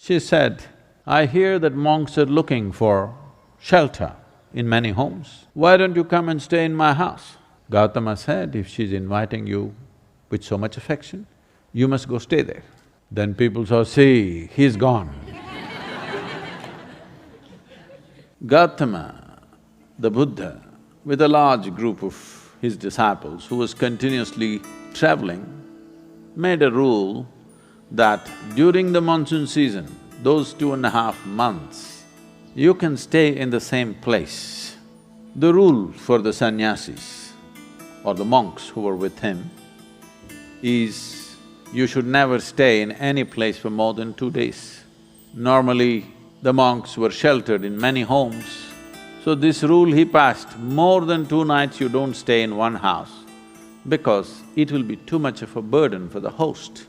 She said, "I hear that monks are looking for shelter in many homes. Why don't you come and stay in my house?" Gautama said, "If she's inviting you with so much affection, you must go stay there." Then people saw, "See, he's gone." Gautama, the Buddha, with a large group of his disciples who was continuously traveling, made a rule that during the monsoon season, those 2.5 months, you can stay in the same place. The rule for the sannyasis or the monks who were with him is you should never stay in any place for more than 2 days. Normally, the monks were sheltered in many homes, so this rule he passed, more than 2 nights you don't stay in one house because it will be too much of a burden for the host.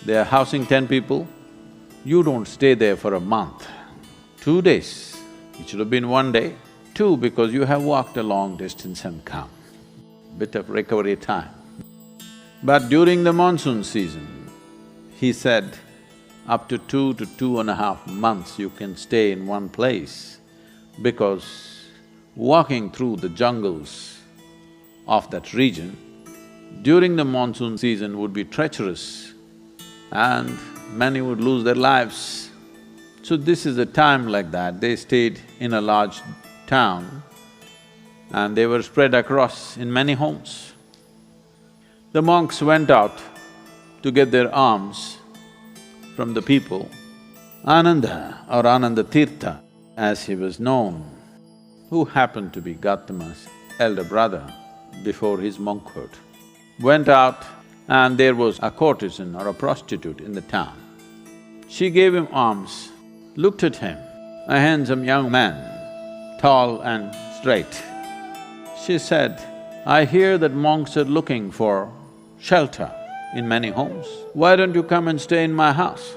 They are housing 10 people, you don't stay there for a month. 2 days, it should have been 1 day. 2, because you have walked a long distance and come, bit of recovery time. But during the monsoon season, he said, up to 2 to 2.5 months you can stay in one place because walking through the jungles of that region during the monsoon season would be treacherous and many would lose their lives. So this is a time like that, they stayed in a large town and they were spread across in many homes. The monks went out to get their alms from the people. Ananda or Ananda Tirtha, as he was known, who happened to be Gautama's elder brother before his monkhood, went out and there was a courtesan or a prostitute in the town. She gave him alms, looked at him, a handsome young man, tall and straight. She said, "I hear that monks are looking for shelter in many homes. Why don't you come and stay in my house?"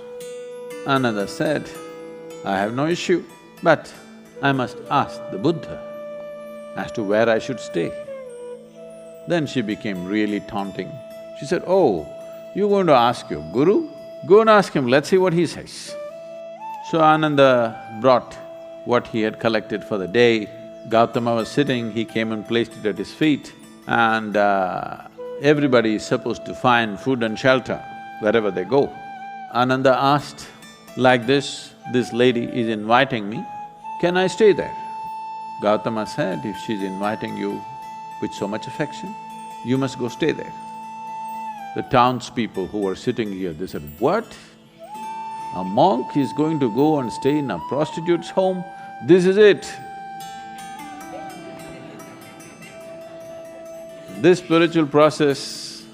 Another said, "I have no issue, but I must ask the Buddha as to where I should stay." Then she became really taunting. She said, "Oh, you're going to ask your guru? Go and ask him, let's see what he says." So Ananda brought what he had collected for the day. Gautama was sitting, he came and placed it at his feet, and everybody is supposed to find food and shelter wherever they go. Ananda asked, "Like this lady is inviting me, can I stay there?" Gautama said, "If she's inviting you with so much affection, you must go stay there." The townspeople who were sitting here, they said, "What? A monk is going to go and stay in a prostitute's home? This is it." This spiritual process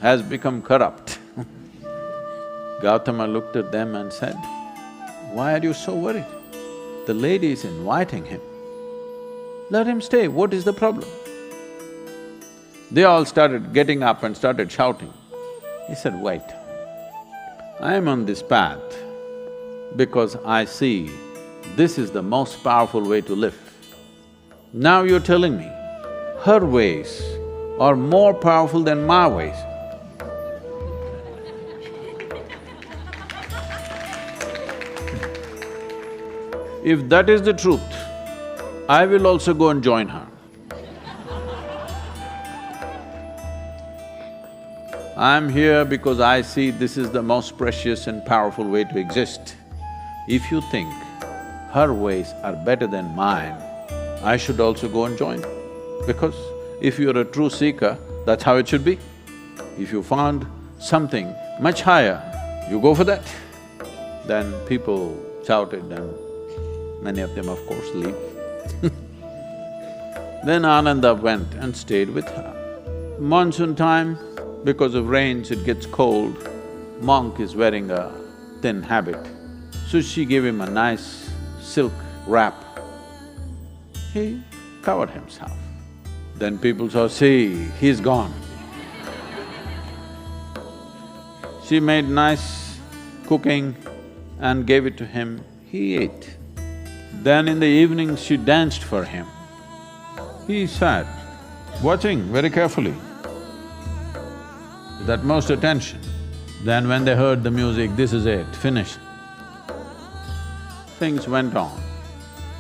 has become corrupt. Gautama looked at them and said, "Why are you so worried? The lady is inviting him. Let him stay, what is the problem?" They all started getting up and started shouting. He said, "Wait, I am on this path because I see this is the most powerful way to live. Now you're telling me her ways are more powerful than my ways. If that is the truth, I will also go and join her. I'm here because I see this is the most precious and powerful way to exist. If you think her ways are better than mine, I should also go and join. Because if you're a true seeker, that's how it should be. If you found something much higher, you go for that." Then people shouted and many of them, of course, leave. Then Ananda went and stayed with her. Monsoon time, because of rains it gets cold, monk is wearing a thin habit. So she gave him a nice silk wrap. He covered himself. Then people saw, "See, he's gone." She made nice cooking and gave it to him, he ate. Then in the evening she danced for him. He sat, watching very carefully, with utmost attention. Then when they heard the music, this is it, finished. things went on.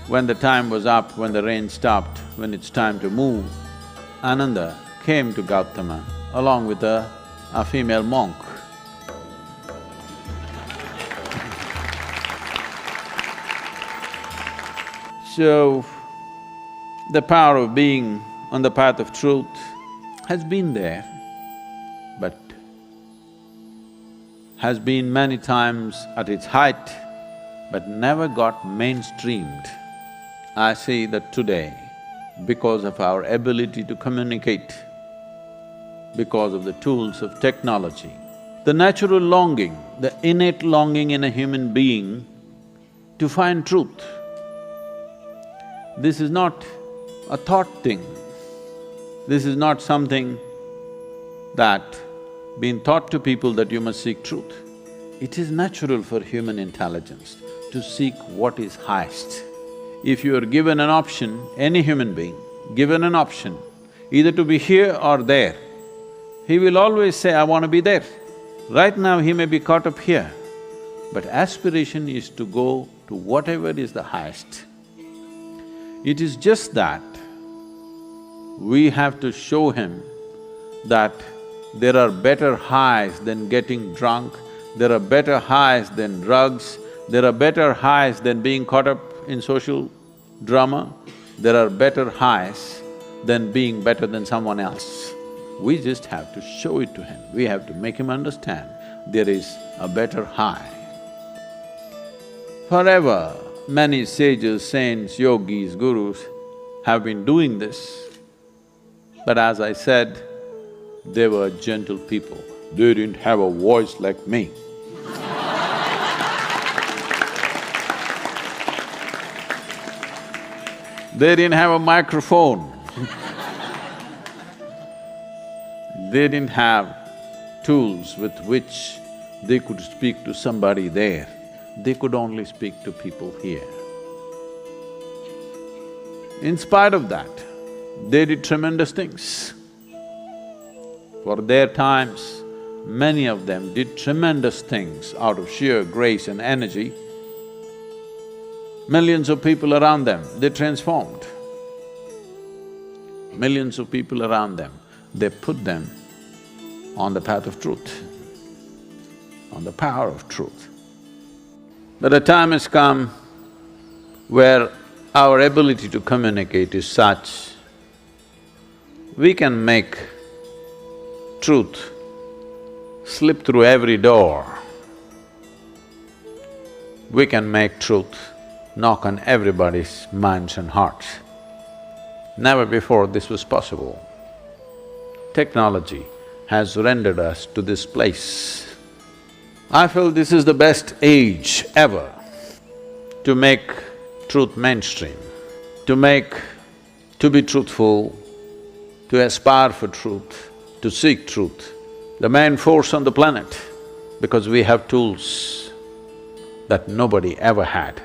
When the time was up, when the rain stopped, when it's time to move, Ananda came to Gautama along with a female monk. So, the power of being on the path of truth has been there, but has been many times at its height, but never got mainstreamed. I see that today, because of our ability to communicate, because of the tools of technology, the natural longing, the innate longing in a human being to find truth, this is not a thought thing. This is not something that been taught to people that you must seek truth. It is natural for human intelligence to seek what is highest. If you are given an option, any human being, given an option, either to be here or there, he will always say, I want to be there. Right now he may be caught up here, but aspiration is to go to whatever is the highest. It is just that we have to show him that there are better highs than getting drunk, there are better highs than drugs, there are better highs than being caught up in social drama, there are better highs than being better than someone else. We just have to show it to him, we have to make him understand there is a better high. Forever, many sages, saints, yogis, gurus have been doing this, but as I said, they were gentle people. They didn't have a voice like me. They didn't have a microphone. They didn't have tools with which they could speak to somebody there. They could only speak to people here. In spite of that, they did tremendous things. For their times, many of them did tremendous things out of sheer grace and energy. Millions of people around them, they transformed. Millions of people around them, they put them on the path of truth, on the power of truth. But a time has come where our ability to communicate is such, we can make truth slip through every door. We can make truth knock on everybody's minds and hearts. Never before this was possible. Technology has rendered us to this place. I feel this is the best age ever to make truth mainstream, to be truthful, to aspire for truth, to seek truth, the main force on the planet, because we have tools that nobody ever had.